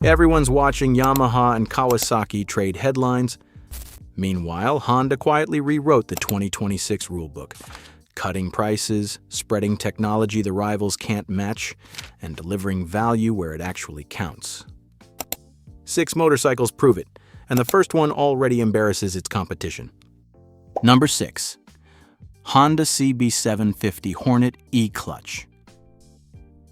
Everyone's watching Yamaha and Kawasaki trade headlines. Meanwhile, Honda quietly rewrote the 2026 rulebook, cutting prices, spreading technology the rivals can't match, and delivering value where it actually counts. 6 motorcycles prove it, and the first one already embarrasses its competition. Number 6. Honda CB750 Hornet E-Clutch.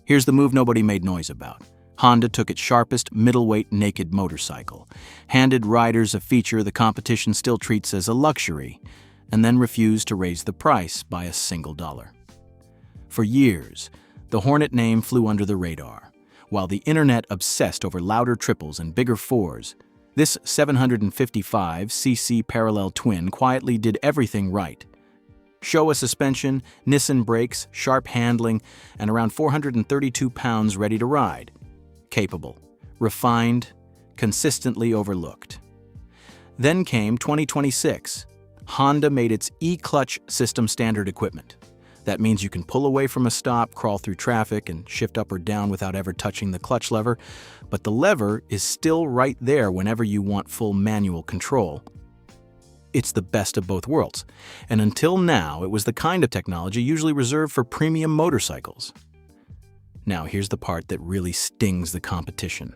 Here's the move nobody made noise about. Honda took its sharpest, middleweight naked motorcycle, handed riders a feature the competition still treats as a luxury, and then refused to raise the price by a single dollar. For years, the Hornet name flew under the radar. While the internet obsessed over louder triples and bigger fours, this 755cc parallel twin quietly did everything right. Showa suspension, Nissan brakes, sharp handling, and around 432 pounds ready to ride. Capable, refined, consistently overlooked. Then came 2026. Honda made its E-Clutch system standard equipment. That means you can pull away from a stop, crawl through traffic, and shift up or down without ever touching the clutch lever, but the lever is still right there whenever you want full manual control. It's the best of both worlds, and until now, it was the kind of technology usually reserved for premium motorcycles. Now, here's the part that really stings the competition.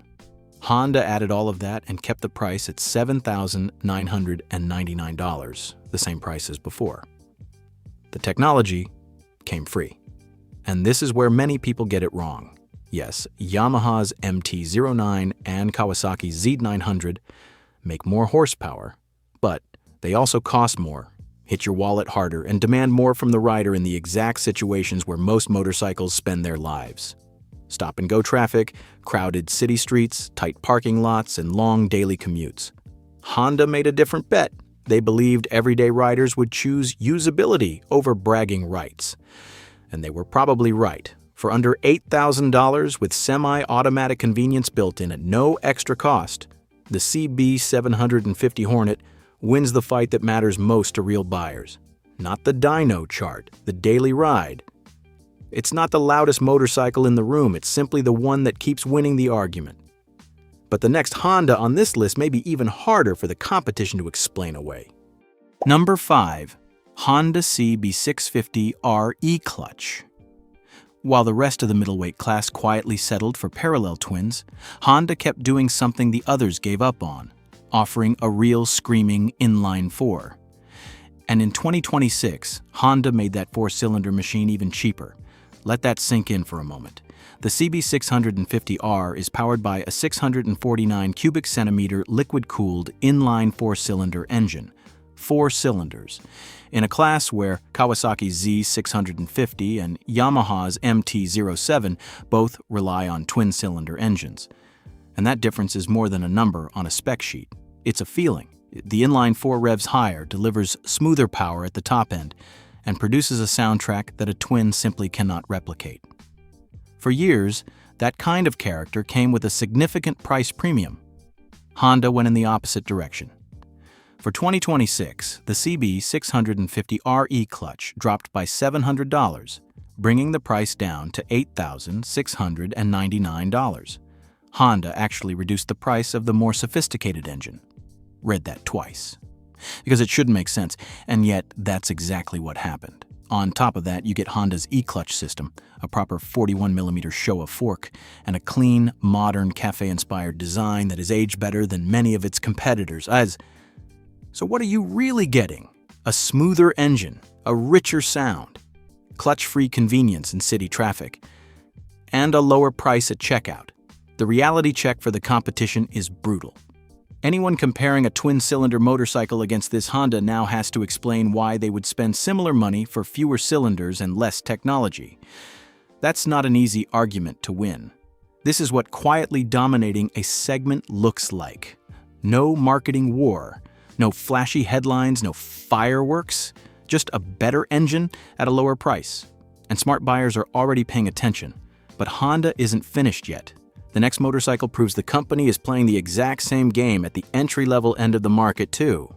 Honda added all of that and kept the price at $7,999, the same price as before. The technology came free. And this is where many people get it wrong. Yes, Yamaha's MT-09 and Kawasaki's Z900 make more horsepower, but they also cost more, hit your wallet harder, and demand more from the rider in the exact situations where most motorcycles spend their lives. Stop-and-go traffic, crowded city streets, tight parking lots, and long daily commutes. Honda made a different bet. They believed everyday riders would choose usability over bragging rights. And they were probably right. For under $8,000 with semi-automatic convenience built in at no extra cost, the CB750 Hornet wins the fight that matters most to real buyers. Not the dyno chart, the daily ride. It's not the loudest motorcycle in the room, it's simply the one that keeps winning the argument. But the next Honda on this list may be even harder for the competition to explain away. Number 5. Honda CB650R E-Clutch. While the rest of the middleweight class quietly settled for parallel twins, Honda kept doing something the others gave up on, offering a real screaming inline-four. And in 2026, Honda made that 4-cylinder machine even cheaper. Let that sink in for a moment. The CB650R is powered by a 649 cubic centimeter liquid-cooled inline 4-cylinder engine, 4 cylinders, in a class where Kawasaki's Z650 and Yamaha's MT-07 both rely on twin-cylinder engines. And that difference is more than a number on a spec sheet. It's a feeling. The inline-four revs higher, delivers smoother power at the top end, and produces a soundtrack that a twin simply cannot replicate. For years, that kind of character came with a significant price premium. Honda went in the opposite direction. For 2026, the CB650R E-Clutch dropped by $700, bringing the price down to $8,699. Honda actually reduced the price of the more sophisticated engine. Read that twice. Because it shouldn't make sense, and yet that's exactly what happened. On top of that, you get Honda's E-Clutch system, a proper 41mm Showa fork, and a clean, modern, cafe-inspired design that is aged better than many of its competitors. So what are you really getting? A smoother engine, a richer sound, clutch-free convenience in city traffic, and a lower price at checkout. The reality check for the competition is brutal. Anyone comparing a twin-cylinder motorcycle against this Honda now has to explain why they would spend similar money for fewer cylinders and less technology. That's not an easy argument to win. This is what quietly dominating a segment looks like. No marketing war, no flashy headlines, no fireworks, just a better engine at a lower price. And smart buyers are already paying attention. But Honda isn't finished yet. The next motorcycle proves the company is playing the exact same game at the entry-level end of the market too.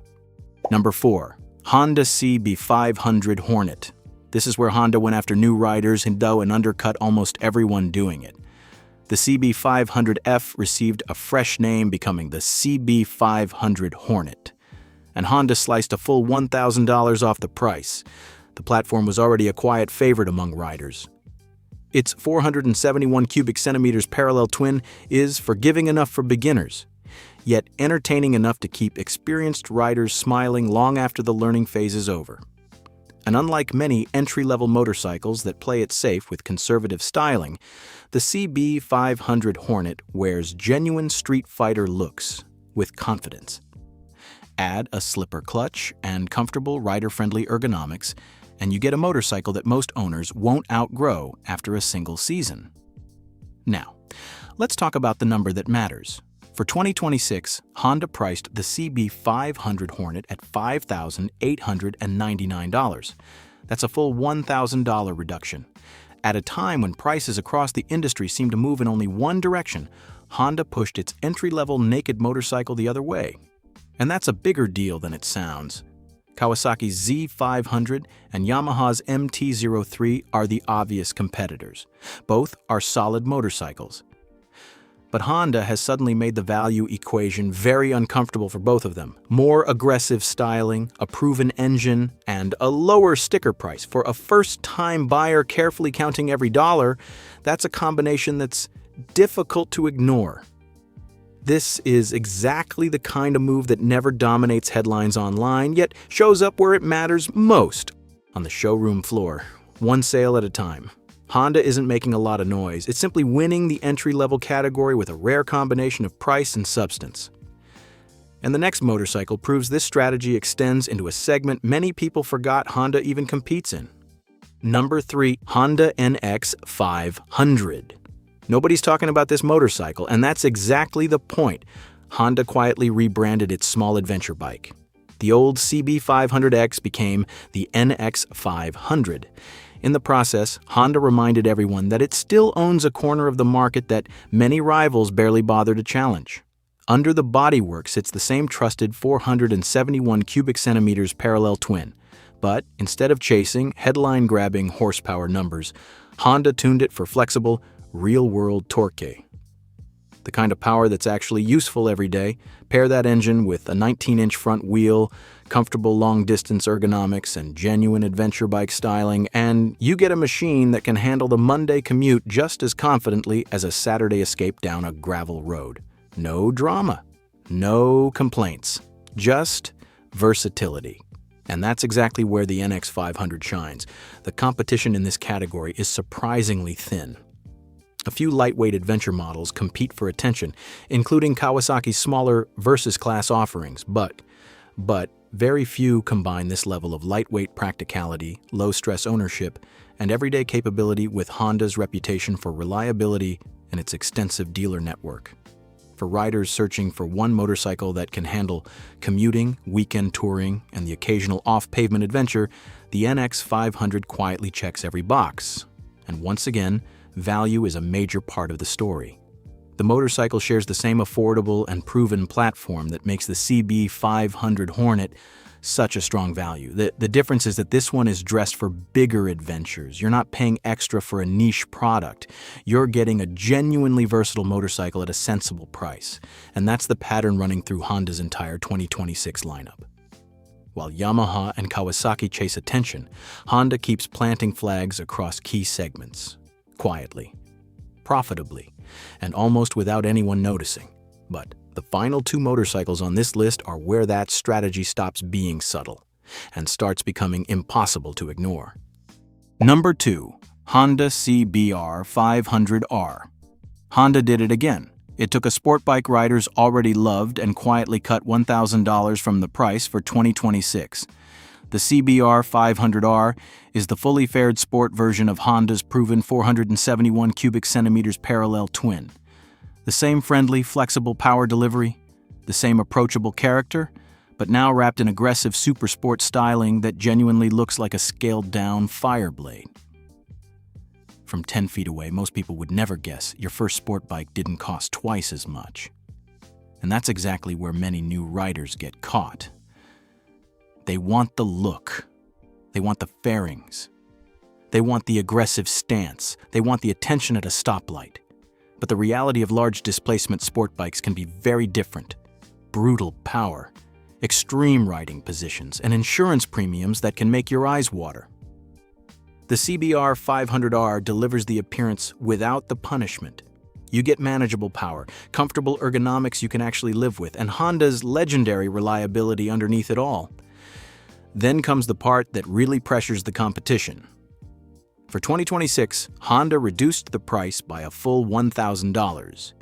Number 4. Honda CB500 Hornet. This is where Honda went after new riders and undercut almost everyone doing it. The CB500F received a fresh name, becoming the CB500 Hornet, and Honda sliced a full $1,000 off the price. The platform was already a quiet favorite among riders. Its 471 cubic centimeters parallel twin is forgiving enough for beginners, yet entertaining enough to keep experienced riders smiling long after the learning phase is over. And unlike many entry-level motorcycles that play it safe with conservative styling, the CB500 Hornet wears genuine street fighter looks with confidence. Add a slipper clutch and comfortable rider-friendly ergonomics, and you get a motorcycle that most owners won't outgrow after a single season. Now, let's talk about the number that matters. For 2026, Honda priced the CB500 Hornet at $5,899. That's a full $1,000 reduction. At a time when prices across the industry seem to move in only one direction, Honda pushed its entry-level naked motorcycle the other way. And that's a bigger deal than it sounds. Kawasaki's Z500 and Yamaha's MT-03 are the obvious competitors. Both are solid motorcycles. But Honda has suddenly made the value equation very uncomfortable for both of them. More aggressive styling, a proven engine, and a lower sticker price. For a first-time buyer carefully counting every dollar, that's a combination that's difficult to ignore. This is exactly the kind of move that never dominates headlines online, yet shows up where it matters most, on the showroom floor, one sale at a time. Honda isn't making a lot of noise. It's simply winning the entry-level category with a rare combination of price and substance. And the next motorcycle proves this strategy extends into a segment many people forgot Honda even competes in. Number 3, Honda NX500. Nobody's talking about this motorcycle, and that's exactly the point. Honda quietly rebranded its small adventure bike. The old CB500X became the NX500. In the process, Honda reminded everyone that it still owns a corner of the market that many rivals barely bother to challenge. Under the bodywork sits the same trusted 471 cubic centimeters parallel twin. But instead of chasing headline-grabbing horsepower numbers, Honda tuned it for flexible, real-world torque. The kind of power that's actually useful every day. Pair that engine with a 19-inch front wheel, comfortable long-distance ergonomics, and genuine adventure bike styling, and you get a machine that can handle the Monday commute just as confidently as a Saturday escape down a gravel road. No drama, no complaints, just versatility. And that's exactly where the NX500 shines. The competition in this category is surprisingly thin. A few lightweight adventure models compete for attention, including Kawasaki's smaller Versus class offerings, but very few combine this level of lightweight practicality, low-stress ownership, and everyday capability with Honda's reputation for reliability and its extensive dealer network. For riders searching for one motorcycle that can handle commuting, weekend touring, and the occasional off-pavement adventure, the NX500 quietly checks every box. And once again, value is a major part of the story. The motorcycle shares the same affordable and proven platform that makes the CB500 Hornet such a strong value. The difference is that this one is dressed for bigger adventures. You're not paying extra for a niche product. You're getting a genuinely versatile motorcycle at a sensible price. And that's the pattern running through Honda's entire 2026 lineup. While Yamaha and Kawasaki chase attention, Honda keeps planting flags across key segments. Quietly, profitably, and almost without anyone noticing. But the final two motorcycles on this list are where that strategy stops being subtle and starts becoming impossible to ignore. Number 2, Honda CBR500R. Honda did it again. It took a sport bike riders already loved and quietly cut $1,000 from the price for 2026. The CBR500R is the fully fared sport version of Honda's proven 471 cubic centimeters parallel twin. The same friendly, flexible power delivery, the same approachable character, but now wrapped in aggressive super sport styling that genuinely looks like a scaled-down Fireblade. From 10 feet away, most people would never guess your first sport bike didn't cost twice as much. And that's exactly where many new riders get caught. They want the look. They want the fairings. They want the aggressive stance. They want the attention at a stoplight. But the reality of large displacement sport bikes can be very different. Brutal power, extreme riding positions, and insurance premiums that can make your eyes water. The CB500R delivers the appearance without the punishment. You get manageable power, comfortable ergonomics you can actually live with, and Honda's legendary reliability underneath it all. Then comes the part that really pressures the competition. For 2026, Honda reduced the price by a full $1,000.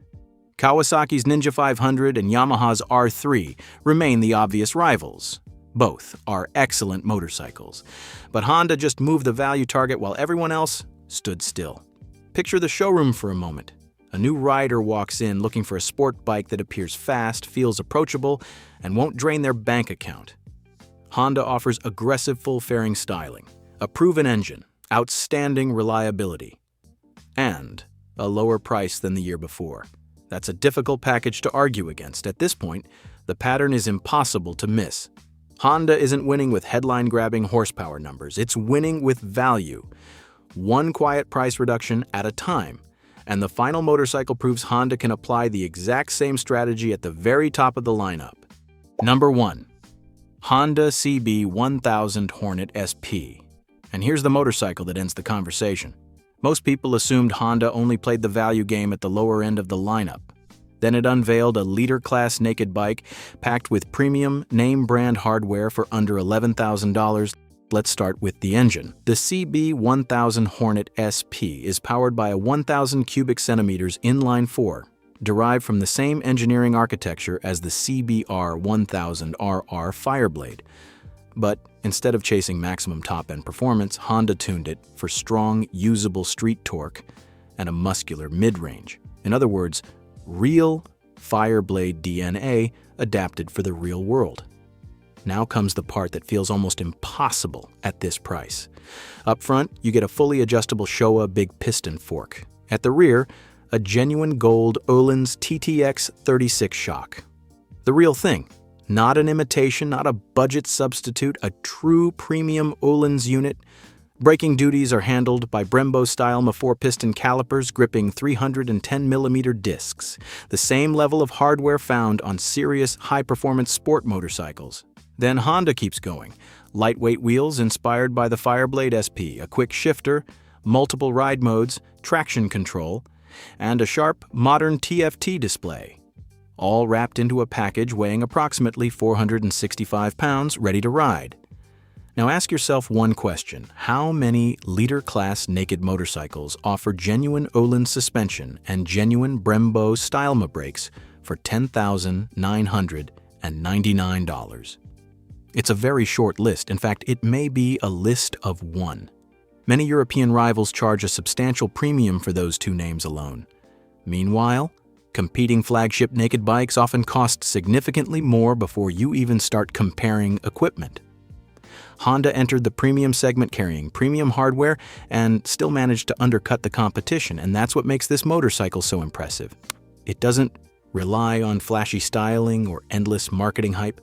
Kawasaki's Ninja 500 and Yamaha's R3 remain the obvious rivals. Both are excellent motorcycles, but Honda just moved the value target while everyone else stood still. Picture the showroom for a moment. A new rider walks in looking for a sport bike that appears fast, feels approachable, and won't drain their bank account. Honda offers aggressive full-fairing styling, a proven engine, outstanding reliability, and a lower price than the year before. That's a difficult package to argue against. At this point, the pattern is impossible to miss. Honda isn't winning with headline-grabbing horsepower numbers. It's winning with value. One quiet price reduction at a time. And the final motorcycle proves Honda can apply the exact same strategy at the very top of the lineup. Number 1. Honda CB1000 Hornet SP. And here's the motorcycle that ends the conversation. Most people assumed Honda only played the value game at the lower end of the lineup. Then it unveiled a leader-class naked bike packed with premium name-brand hardware for under $11,000. Let's start with the engine. The CB1000 Hornet SP is powered by a 1,000 cubic centimeters inline-four, derived from the same engineering architecture as the CBR1000RR Fireblade. But instead of chasing maximum top-end performance, Honda tuned it for strong, usable street torque and a muscular mid-range. In other words, real Fireblade DNA adapted for the real world. Now comes the part that feels almost impossible at this price. Up front, you get a fully adjustable Showa big piston fork. At the rear, a genuine gold Öhlins TTX 36 shock. The real thing. Not an imitation, not a budget substitute, a true premium Öhlins unit. Braking duties are handled by Brembo-style 4-piston calipers gripping 310mm discs, the same level of hardware found on serious high-performance sport motorcycles. Then Honda keeps going. Lightweight wheels inspired by the Fireblade SP, a quick shifter, multiple ride modes, traction control, and a sharp, modern TFT display. All wrapped into a package weighing approximately 465 pounds, ready to ride. Now ask yourself one question. How many leader-class naked motorcycles offer genuine Öhlins suspension and genuine Brembo Stylema brakes for $10,999? It's a very short list. In fact, it may be a list of one. Many European rivals charge a substantial premium for those two names alone. Meanwhile, competing flagship naked bikes often cost significantly more before you even start comparing equipment. Honda entered the premium segment carrying premium hardware and still managed to undercut the competition, and that's what makes this motorcycle so impressive. It doesn't rely on flashy styling or endless marketing hype.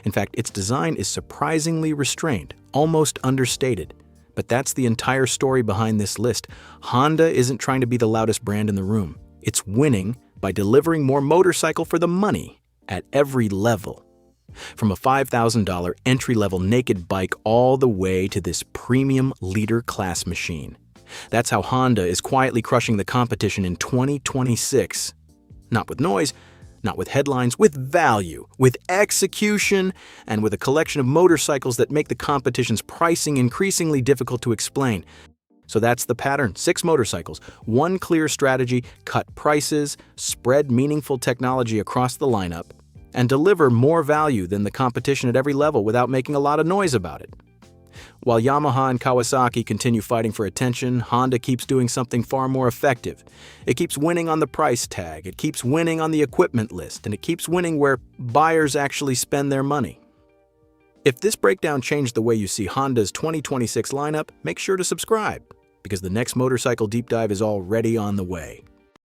In fact, its design is surprisingly restrained, almost understated. But that's the entire story behind this list. Honda isn't trying to be the loudest brand in the room. It's winning by delivering more motorcycle for the money at every level. From a $5,000 entry-level naked bike all the way to this premium leader-class machine. That's how Honda is quietly crushing the competition in 2026. Not with noise, not with headlines, with value, with execution, and with a collection of motorcycles that make the competition's pricing increasingly difficult to explain. So that's the pattern. 6 motorcycles, one clear strategy, cut prices, spread meaningful technology across the lineup, and deliver more value than the competition at every level without making a lot of noise about it. While Yamaha and Kawasaki continue fighting for attention, Honda keeps doing something far more effective. It keeps winning on the price tag, it keeps winning on the equipment list, and it keeps winning where buyers actually spend their money. If this breakdown changed the way you see Honda's 2026 lineup, make sure to subscribe, because the next motorcycle deep dive is already on the way.